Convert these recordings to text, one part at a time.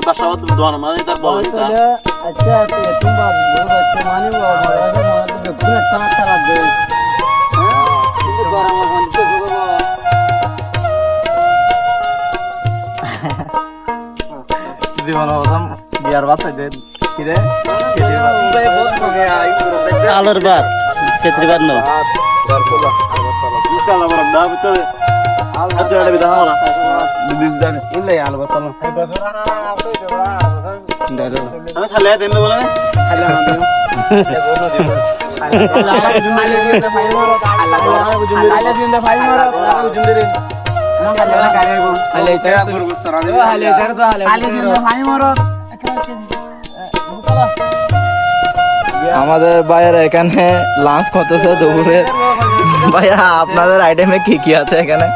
বাসা দোয়ান মানে তার বল আচ্ছা তুমি বাচ্চা মানে পুরো টাকা টাকা দে কিন্তু গরম বন্ধ করে জীবন হতাম বিয়ার বাচ্চা দে কিরে আলুর ভাত ক্ষেত্রে ভাত নো আমাদের ভাইয়ের এখানে লাঞ্চ করতেছে দুপুরে। ভাইয়া আপনাদের আইটেমে কি কি আছে এখানে?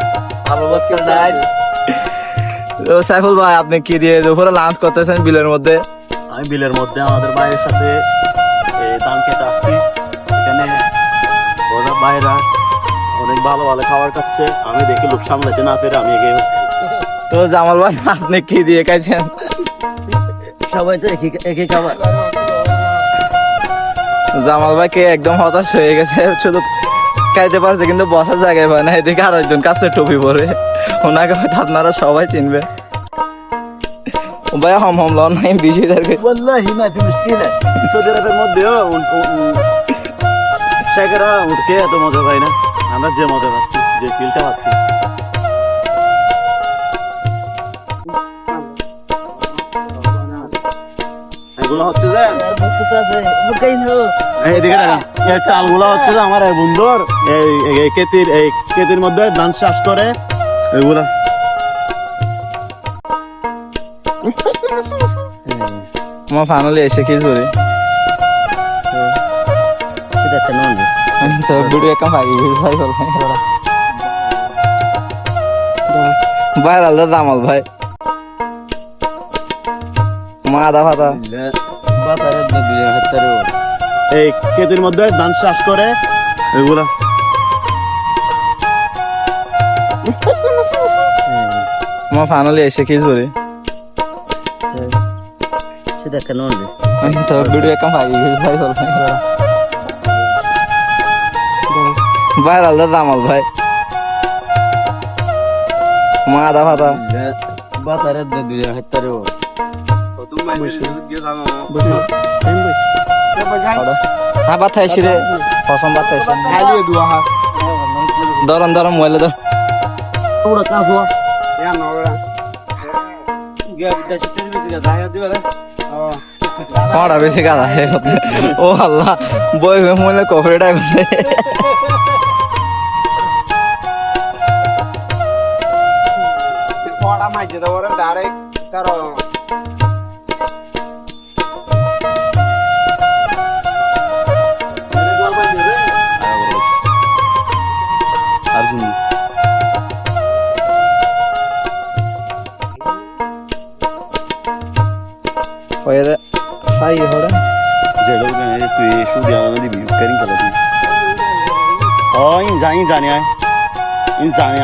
সাইফুল ভাই আপনি কি দিয়ে দুপুরে লাঞ্চ করতেছেন বিলের মধ্যে? আমি বিলের মধ্যে আমাদের ভাইয়ের সাথে ধান খেতে আসছি। এখানে ওরা ভাইরা অনেক ভালো ভালো খাবার খাচ্ছে। আমি দেখি লোক সামলাতে না পেরে আমি এগিয়ে তো জামাল ভাই আপনি কি দিয়ে খাইছেন? সবাই তো একই খাবার। জামাল ভাই কে একদম হতাশ হয়ে গেছে, শুধু খাইতে পারছে কিন্তু বসার জায়গায় পায় না। এদিকে আরেকজন কাছে টুপি পরে, ওনাকে হয়তো আপনারা সবাই চিনবে। ভাইয়া হম হম লন নাই বিজয়ীদেরকে والله ما في مشكلة সৌদি আরবের মধ্যেও শেখেরা উঠকে এত মজা পাই না। আমরা যে মজা পাচ্ছি, যে ফিলটা পাচ্ছি, এগুলো হচ্ছে যে এইদিকে দেখেন এই চালগুলো হচ্ছে যে আমার বন্ধুর এই কেতির মধ্যে ধান চাষ করে এগুলা। আমার ফাইনালি এসে কি করি তো ভিডিও একটা ভাই ভাই ভাই আলাদা দামাল ভাই মা আদা ফাদা এই কেতির মধ্যে ধান চাষ করে এগুলা। আমার ফাইনালি এসে কি করি তো ভিডিও একটা ভাই ভাই ভাই আলাদা দামাল ভাই মা আদা ফাদা হ্যাঁ বাদ খাইছি রে পছন্দ বাদ খাইছি ধরন ধরন মোবাইলে ধর ছড়া বেশি কাদা ও আল্লাহ বই মোবাইলে কফিটা করতে জানি